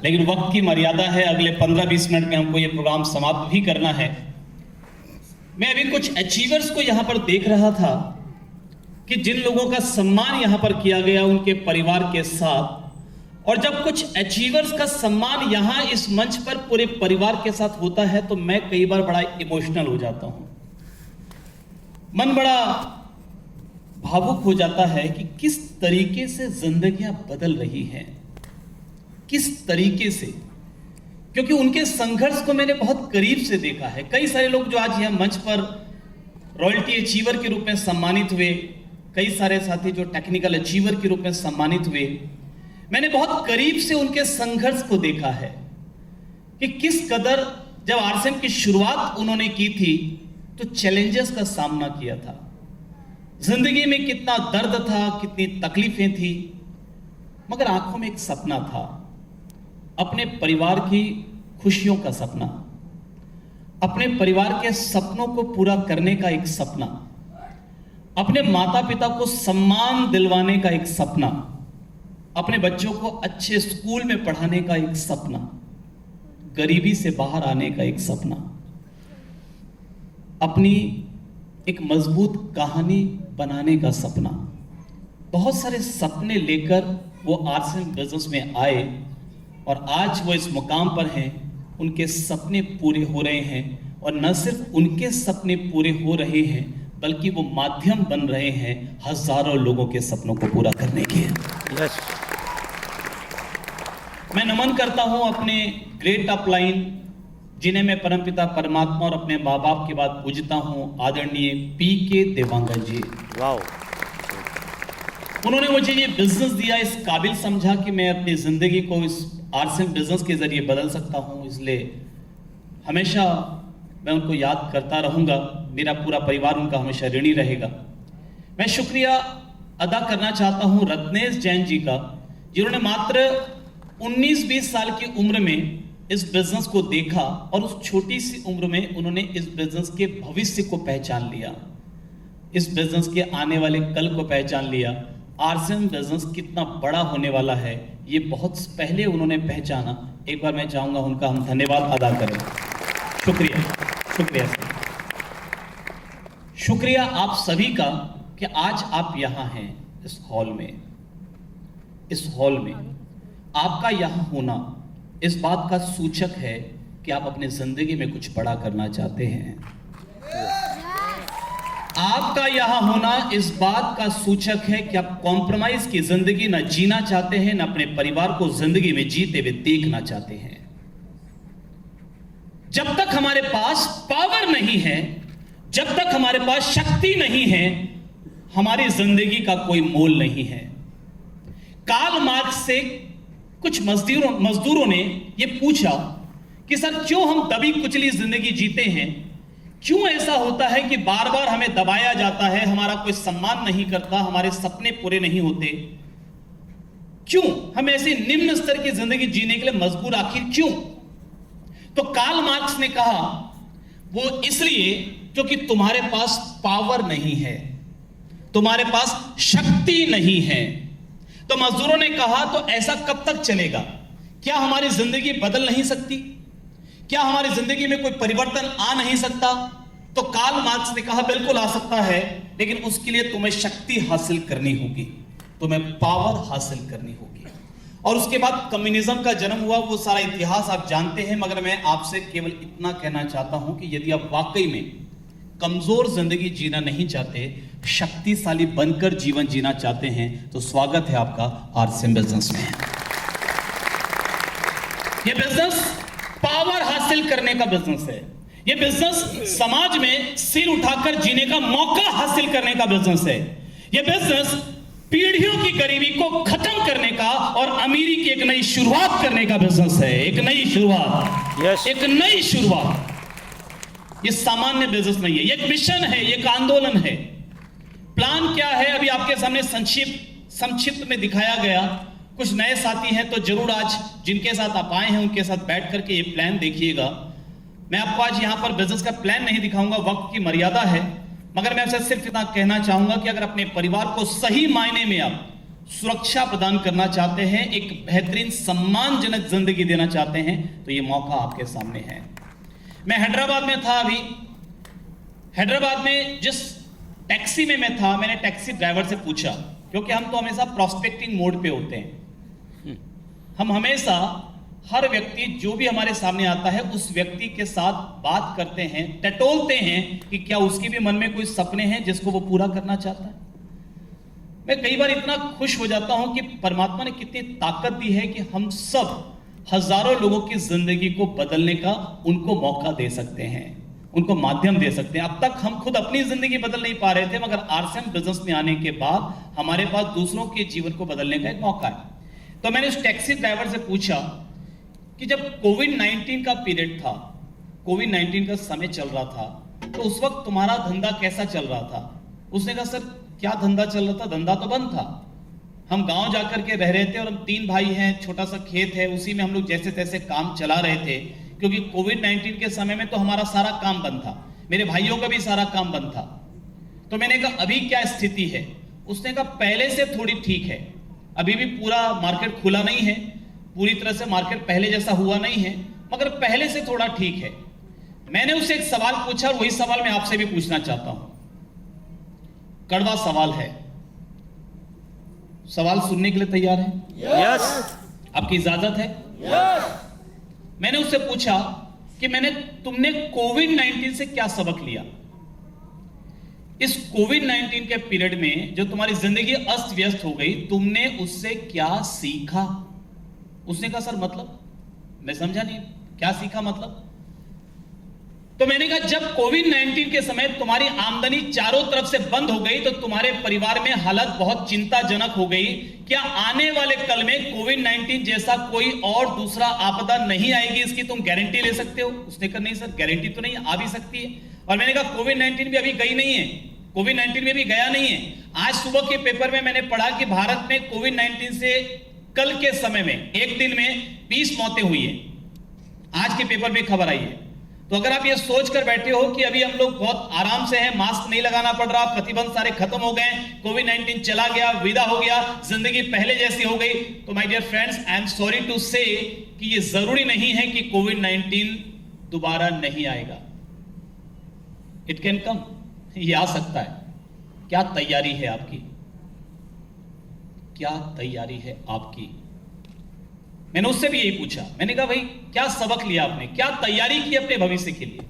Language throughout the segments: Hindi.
लेकिन वक्त की मर्यादा है, अगले 15-20 मिनट में हमको ये प्रोग्राम समाप्त भी करना है। मैं अभी कुछ अचीवर्स को यहां पर देख रहा था कि जिन लोगों का सम्मान यहां पर किया गया उनके परिवार के साथ, और जब कुछ अचीवर्स का सम्मान यहां इस मंच पर पूरे परिवार के साथ होता है तो मैं कई बार बड़ा इमोशनल हो जाता हूं, मन बड़ा भावुक हो जाता है कि किस तरीके से जिंदगियां बदल रही हैं, किस तरीके से, क्योंकि उनके संघर्ष को मैंने बहुत करीब से देखा है। कई सारे लोग जो आज यहां मंच पर रॉयल्टी अचीवर के रूप में सम्मानित हुए, कई सारे साथी जो टेक्निकल अचीवर के रूप में सम्मानित हुए, मैंने बहुत करीब से उनके संघर्ष को देखा है कि किस कदर जब आरसीएम की शुरुआत उन्होंने की थी तो चैलेंजेस का सामना किया था, जिंदगी में कितना दर्द था, कितनी तकलीफें थी, मगर आंखों में एक सपना था, अपने परिवार की खुशियों का सपना, अपने परिवार के सपनों को पूरा करने का एक सपना, अपने माता पिता को सम्मान दिलवाने का एक सपना, अपने बच्चों को अच्छे स्कूल में पढ़ाने का एक सपना, गरीबी से बाहर आने का एक सपना, अपनी एक मजबूत कहानी बनाने का सपना। बहुत सारे सपने लेकर वो आरसीएम बिजनेस में आए और आज वो इस मुकाम पर हैं, उनके सपने पूरे हो रहे हैं, और न सिर्फ उनके सपने पूरे हो रहे हैं बल्कि वो माध्यम बन रहे हैं हजारों लोगों के सपनों को पूरा करने के। यस। मैं नमन करता हूं अपने ग्रेट अपलाइन, जिन्हें मैं परमपिता परमात्मा और अपने माँ बाप के बाद पूजता हूं, आदरणीय पीके देवांगन जी। वाओ। उन्होंने मुझे ये बिजनेस दिया, इस काबिल समझा कि मैं अपनी जिंदगी को इस आरसीएम बिजनेस के जरिए बदल सकता हूं, इसलिए हमेशा मैं उनको याद करता रहूंगा। मेरा पूरा परिवार उनका हमेशा ऋणी रहेगा। मैं शुक्रिया अदा करना चाहता हूं रत्नेश जैन जी का, जिन्होंने मात्र 19-20 साल की उम्र में इस बिजनेस को देखा और उस छोटी सी उम्र में उन्होंने इस बिजनेस के भविष्य को पहचान लिया, इस बिजनेस के आने वाले कल को पहचान लिया। आरसीएम बिजनेस कितना बड़ा होने वाला है ये बहुत पहले उन्होंने पहचाना। एक बार मैं चाहूंगा उनका हम धन्यवाद अदा करें। शुक्रिया, शुक्रिया सर। शुक्रिया आप सभी का कि आज आप यहां हैं इस हॉल में। इस हॉल में आपका यहां होना इस बात का सूचक है कि आप अपनी जिंदगी में कुछ बड़ा करना चाहते हैं। आपका यहां होना इस बात का सूचक है कि आप कॉम्प्रोमाइज की जिंदगी ना जीना चाहते हैं, ना अपने परिवार को जिंदगी में जीते हुए देखना चाहते हैं। जब तक हमारे पास पावर नहीं है, जब तक हमारे पास शक्ति नहीं है, हमारी जिंदगी का कोई मोल नहीं है। कार्ल मार्क्स से कुछ मजदूरों ने यह पूछा कि सर क्यों हम दबी कुचली जिंदगी जीते हैं, क्यों ऐसा होता है कि बार बार हमें दबाया जाता है, हमारा कोई सम्मान नहीं करता, हमारे सपने पूरे नहीं होते, क्यों हम ऐसी निम्न स्तर की जिंदगी जीने के लिए मजबूर, आखिर क्यों? तो कार्ल मार्क्स ने कहा वो इसलिए क्योंकि तुम्हारे पास पावर नहीं है, तुम्हारे पास शक्ति नहीं है। तो मजदूरों ने कहा तो ऐसा कब तक चलेगा? क्या हमारी जिंदगी बदल नहीं सकती? क्या हमारी जिंदगी में कोई परिवर्तन आ नहीं सकता? तो कार्ल मार्क्स ने कहा बिल्कुल आ सकता है, लेकिन उसके लिए तुम्हें शक्ति हासिल करनी होगी, तुम्हें पावर हासिल करनी होगी। और उसके बाद कम्युनिज्म का जन्म हुआ, वो सारा इतिहास आप जानते हैं, मगर मैं आपसे केवल इतना कहना चाहता हूं कि यदि आप वाकई में कमजोर जिंदगी जीना नहीं चाहते, शक्तिशाली बनकर जीवन जीना चाहते हैं, तो स्वागत है आपका आरसीएम बिजनेस में। यह बिजनेस पावर हासिल करने का बिजनेस है। यह बिजनेस समाज में सिर उठाकर जीने का मौका हासिल करने का बिजनेस है। यह बिजनेस पीढ़ियों की गरीबी को खत्म करने का और अमीरी की एक नई शुरुआत करने का बिजनेस है। एक नई शुरुआत, एक नई शुरुआत। ये सामान्य बिजनेस नहीं है, ये एक मिशन है, ये एक आंदोलन है। प्लान क्या है अभी आपके सामने संक्षिप्त में दिखाया गया। कुछ नए साथी हैं तो जरूर आज जिनके साथ आप आए हैं उनके साथ बैठ करके ये प्लान देखिएगा। मैं आपको आज यहां पर बिजनेस का प्लान नहीं दिखाऊंगा, वक्त की मर्यादा है, मगर मैं आपसे सिर्फ इतना कहना चाहूंगा कि अगर अपने परिवार को सही मायने में आप सुरक्षा प्रदान करना चाहते हैं, एक बेहतरीन सम्मानजनक जिंदगी देना चाहते हैं, तो ये मौका आपके सामने है। मैं हैदराबाद में था अभी। हैदराबाद में जिस टैक्सी में मैं था, मैंने टैक्सी ड्राइवर से पूछा, क्योंकि हम तो हमेशा प्रोस्पेक्टिंग मोड पे होते हैं। हम हमेशा हर व्यक्ति जो भी हमारे सामने आता है उस व्यक्ति के साथ बात करते हैं, टटोलते हैं कि क्या उसके भी मन में कोई सपने हैं जिसको वो पूरा करना चाहता है। मैं कई बार इतना खुश हो जाता हूं कि परमात्मा ने कितनी ताकत दी है कि हम सब हजारों लोगों की जिंदगी को बदलने का उनको मौका दे सकते हैं, उनको माध्यम दे सकते हैं। अब तक हम खुद अपनी जिंदगी बदल नहीं पा रहे थे, मगर आरसीएम बिजनेस में आने के बाद हमारे पास दूसरों के जीवन को बदलने का एक मौका है। तो मैंने उस टैक्सी ड्राइवर से पूछा कि जब कोविड-19 का पीरियड था, कोविड-19 का समय चल रहा था, तो उस वक्त तुम्हारा धंधा कैसा चल रहा था? उसने कहा, सर क्या धंधा चल रहा था, धंधा तो बंद था। हम गांव जाकर के रह रहे थे और हम 3 भाई हैं, छोटा सा खेत है, उसी में हम लोग जैसे तैसे काम चला रहे थे, क्योंकि कोविड-19 के समय में तो हमारा सारा काम बंद था, मेरे भाइयों का भी सारा काम बंद था। तो मैंने कहा अभी क्या स्थिति है? उसने कहा पहले से थोड़ी ठीक है, अभी भी पूरा मार्केट खुला नहीं है, पूरी तरह से मार्केट पहले जैसा हुआ नहीं है, मगर पहले से थोड़ा ठीक है। मैंने उससे एक सवाल पूछा और वही सवाल मैं आपसे भी पूछना चाहता हूं। कड़वा सवाल है, सवाल सुनने के लिए तैयार है? यस। आपकी इजाजत है? यस। मैंने उससे पूछा कि तुमने कोविड-19 से क्या सबक लिया? इस कोविड-19 के पीरियड में जो तुम्हारी जिंदगी अस्त व्यस्त हो गई, तुमने उससे क्या सीखा? उसने कहा सर मतलब? मैं समझा नहीं, क्या सीखा मतलब? तो मैंने कहा जब कोविड-19 के समय तुम्हारी आमदनी चारों तरफ से बंद हो गई तो तुम्हारे परिवार में हालत बहुत चिंताजनक हो गई। क्या आने वाले कल में कोविड-19 जैसा कोई और दूसरा आपदा नहीं आएगी, इसकी तुम गारंटी ले सकते हो? उसने कहा नहीं सर, गारंटी तो नहीं, आ भी सकती है। और मैंने कहा कोविड-19 भी अभी गई नहीं है, कोविड-19 में भी गया नहीं है। आज सुबह के पेपर में मैंने पढ़ा कि भारत में कोविड-19 से कल के समय में एक दिन में 20 मौतें हुई है, आज के पेपर में खबर आई है। तो अगर आप ये सोच कर बैठे हो कि अभी हम लोग बहुत आराम से हैं, मास्क नहीं लगाना पड़ रहा, प्रतिबंध सारे खत्म हो गए, कोविड-19 चला गया, विदा हो गया, जिंदगी पहले जैसी हो गई, तो my dear friends, I am sorry to say कि ये जरूरी नहीं है कि कोविड-19 दोबारा नहीं आएगा। इट कैन कम, ये आ सकता है। क्या तैयारी है आपकी? क्या तैयारी है आपकी? मैंने उससे भी यही पूछा। मैंने कहा भाई क्या सबक लिया आपने, क्या तैयारी की अपने भविष्य के लिए,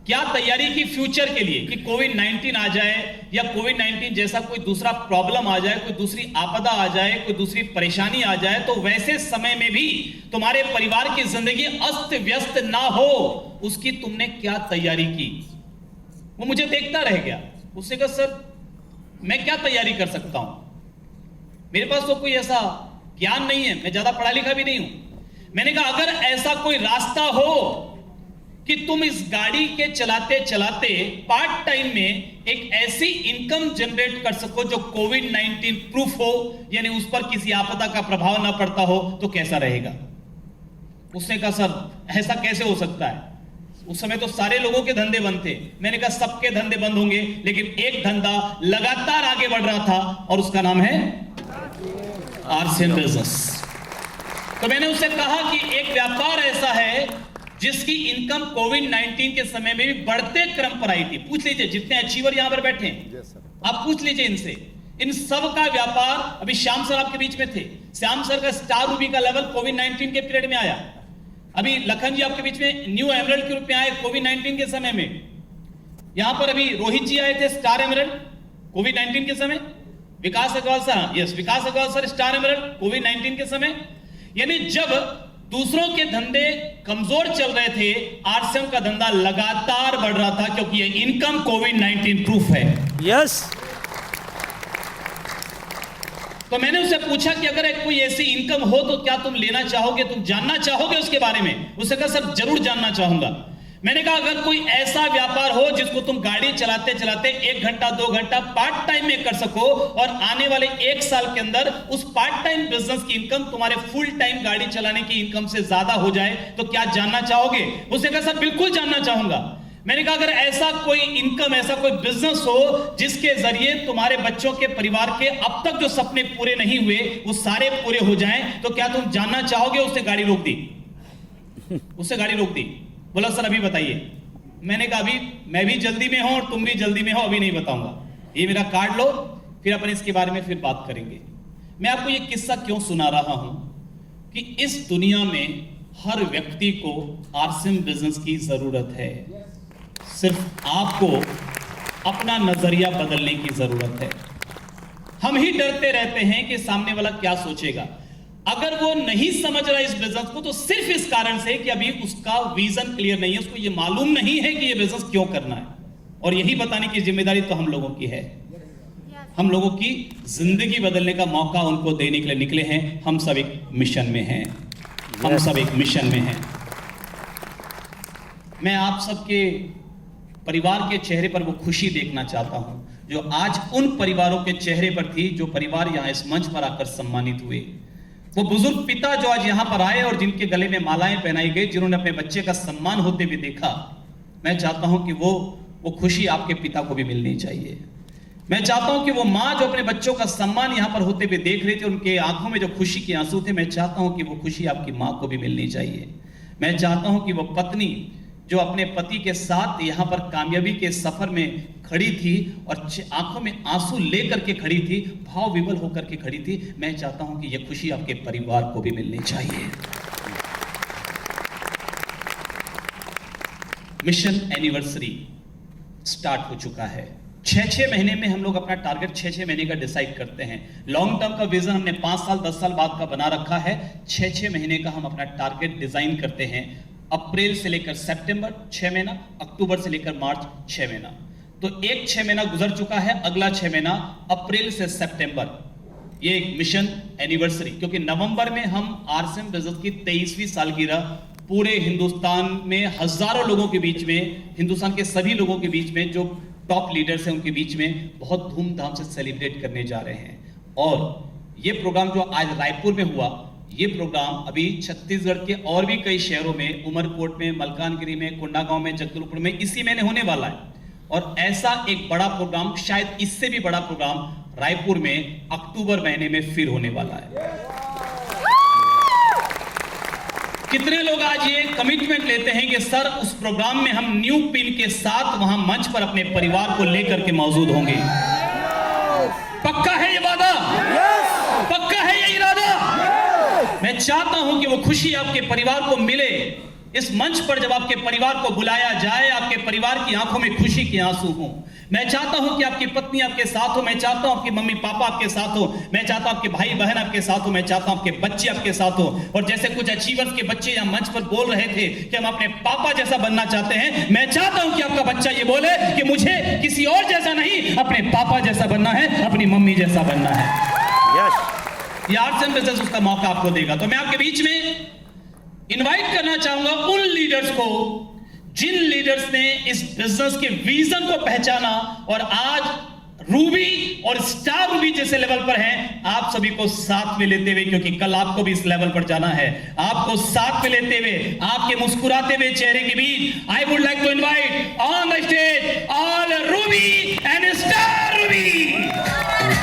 क्या तैयारी की फ्यूचर के लिए कि कोविड-19 आ जाए या कोविड-19 जैसा कोई दूसरा प्रॉब्लम आ जाए, कोई दूसरी आपदा आ जाए, कोई दूसरी परेशानी आ जाए, तो वैसे समय में भी तुम्हारे परिवार की जिंदगी अस्त व्यस्त ना हो, उसकी तुमने क्या तैयारी की? वो मुझे देखता रह गया। उसने कहा सर मैं क्या तैयारी कर सकता हूं, मेरे पास तो कोई ऐसा ज्ञान नहीं है, मैं ज्यादा पढ़ा लिखा भी नहीं हूं। मैंने कहा अगर ऐसा कोई रास्ता हो कि तुम इस गाड़ी के चलाते चलाते पार्ट टाइम में एक ऐसी इनकम जनरेट कर सको जो कोविड-19 प्रूफ हो, यानी उस पर किसी आपदा का प्रभाव ना पड़ता हो, तो कैसा रहेगा? उसने कहा सर ऐसा कैसे हो सकता है, उस समय तो सारे लोगों के धंधे बंद थे। मैंने कहा सबके धंधे बंद होंगे, लेकिन एक धंधा लगातार आगे बढ़ रहा था और उसका नाम है आरसीएम बिजनेस। तो मैंने उससे कहा कि एक व्यापार ऐसा है जिसकी इनकम कोविड-19 के समय में भी बढ़ते क्रम पर आई थी। पूछ लीजिए जितने अचीवर यहां पर बैठे हैं, आप पूछ लीजिए इनसे, इन सब का व्यापार, अभी श्याम सर आपके बीच में थे, श्याम सर का स्टार रूबी का लेवल कोविड-19 के पीरियड में आया। अभी लखन जी आपके बीच में न्यू एमरल्ड के रूप में आए कोविड-19 के समय में। यहां पर अभी रोहित जी आए थे स्टार एमरल्ड कोविड-19 के समय। विकास अग्रवाल सर, यस विकास अग्रवाल सर स्टार एमरल्ड कोविड-19 के समय। यानी जब दूसरों के धंधे कमजोर चल रहे थे, आरसीएम का धंधा लगातार बढ़ रहा था, क्योंकि ये इनकम कोविड-19 प्रूफ है। यस। तो मैंने उससे पूछा कि अगर कोई ऐसी इनकम हो तो क्या तुम लेना चाहोगे, तुम जानना चाहोगे उसके बारे में? उसने कहा सर जरूर जानना चाहूंगा। मैंने कहा अगर कोई ऐसा व्यापार हो जिसको तुम गाड़ी चलाते चलाते 1 घंटा 2 घंटा पार्ट टाइम में कर सको और आने वाले 1 साल के अंदर उस पार्ट टाइम बिजनेस की इनकम तुम्हारे फुल टाइम गाड़ी चलाने की इनकम से ज्यादा हो जाए, तो क्या जानना चाहोगे? उसने कहा सर बिल्कुल जानना चाहूंगा। मैंने कहा अगर ऐसा कोई इनकम, ऐसा कोई बिजनेस हो जिसके जरिए तुम्हारे बच्चों के परिवार के अब तक जो सपने पूरे नहीं हुए वो सारे पूरे हो जाएं, तो क्या तुम जानना चाहोगे? उसने गाड़ी रोक दी, उससे गाड़ी रोक दी। बोला सर अभी बताइए। मैंने कहा अभी मैं भी जल्दी में हूं और तुम भी जल्दी में हो, अभी नहीं बताऊंगा, ये मेरा कार्ड लो, फिर अपन इसके बारे में फिर बात करेंगे। मैं आपको ये किस्सा क्यों सुना रहा हूं कि इस दुनिया में हर व्यक्ति को आरसीएम बिजनेस की जरूरत है। सिर्फ आपको अपना नजरिया बदलने की जरूरत है। हम ही डरते रहते हैं कि सामने वाला क्या सोचेगा। अगर वो नहीं समझ रहा इस बिजनेस को तो सिर्फ इस कारण से कि अभी उसका विजन क्लियर नहीं है, उसको ये मालूम नहीं है कि ये बिजनेस क्यों करना है। और यही बताने की जिम्मेदारी तो हम लोगों की है। हम लोगों की जिंदगी बदलने का मौका उनको देने के लिए निकले हैं। हम सब एक मिशन में हैं, हम सब एक मिशन में हैं। मैं आप सबके परिवार के चेहरे पर वो खुशी देखना चाहता हूं जो आज उन परिवारों के चेहरे पर थी जो परिवार यहां इस मंच पर आकर सम्मानित हुए। वो बुजुर्ग पिता जो आज यहां पर आए और जिनके गले में मालाएं पहनाई गई, जिन्होंने अपने बच्चे का सम्मान होते हुए देखा, मैं चाहता हूं कि वो खुशी आपके पिता को भी मिलनी चाहिए। मैं चाहता हूं कि वो मां जो अपने बच्चों का सम्मान यहां पर होते हुए देख रही थी, उनके आंखों में जो खुशी के आंसू थे, मैं चाहता हूं कि वो खुशी आपकी मां को भी मिलनी चाहिए। मैं चाहता हूं कि वो पत्नी जो अपने पति के साथ यहां पर कामयाबी के सफर में खड़ी थी और आंखों में आंसू लेकर के खड़ी थी, भाव विवल होकर के खड़ी थी, मैं चाहता हूं कि यह खुशी आपके परिवार को भी मिलनी चाहिए। मिशन एनिवर्सरी स्टार्ट हो चुका है। 6-6 महीने में हम लोग अपना टारगेट 6-6 महीने का डिसाइड करते हैं। लॉन्ग टर्म का विजन हमने 5 साल 10 साल बाद का बना रखा है। 6-6 महीने का हम अपना टारगेट डिजाइन करते हैं। अप्रैल से लेकर सितंबर 6 महीना, अक्टूबर से लेकर मार्च 6 महीना। तो एक 6 महीना गुजर चुका है, अगला 6 महीना अप्रैल से सितंबर, ये एक मिशन एनिवर्सरी, क्योंकि नवंबर में हम आरसीएम बिजनेस की 23वीं सालगिरह पूरे हिंदुस्तान में हजारों लोगों के बीच में, हिंदुस्तान के सभी लोगों के बीच में जो टॉप लीडर्स हैं उनके बीच में बहुत धूमधाम से सेलिब्रेट करने जा रहे हैं। और ये प्रोग्राम जो आज रायपुर में हुआ, ये प्रोग्राम अभी छत्तीसगढ़ के और भी कई शहरों में, उमरकोट में, मलकानगिरी में, कोंडागांव में, जगदलपुर में इसी महीने होने वाला है। और ऐसा एक बड़ा प्रोग्राम, शायद इससे भी बड़ा प्रोग्राम रायपुर में अक्टूबर महीने में फिर होने वाला है। कितने लोग आज ये कमिटमेंट लेते हैं कि सर उस प्रोग्राम में हम न्यू पिन के साथ वहां मंच पर अपने परिवार को लेकर के मौजूद होंगे? पक्का है ये वादा? पक्का है ये इरादा? मैं चाहता हूं कि वो खुशी आपके परिवार को मिले। इस मंच पर जब आपके परिवार को बुलाया जाए, आपके परिवार की आंखों में खुशी के आंसू हों। मैं चाहता हूं कि आपकी पत्नी आपके साथ हो, मैं चाहता हूं आपके मम्मी पापा आपके साथ हो, मैं चाहता हूं आपके भाई बहन आपके साथ हो, मैं चाहता हूं आपके बच्चे आपके साथ हो। और जैसे कुछ अचीवर्स के बच्चे यहां मंच पर बोल रहे थे कि हम अपने पापा जैसा बनना चाहते हैं, मैं चाहता हूं कि आपका बच्चा ये बोले कि मुझे किसी और जैसा नहीं, अपने पापा जैसा बनना है, अपनी मम्मी जैसा बनना है। ये आरसीएम बिजनेस उसका मौका आपको देगा। तो मैं आपके बीच में इनवाइट करना चाहूंगा उन लीडर्स को जिन लीडर्स ने इस बिजनेस के विजन को पहचाना और आज रूबी और स्टार रूबी जैसे लेवल पर हैं। आप सभी को साथ में लेते हुए, क्योंकि कल आपको भी इस लेवल पर जाना है, आपको साथ में लेते हुए, आपके मुस्कुराते हुए चेहरे के बीच, I would like to invite on the stage all Ruby and Star Ruby.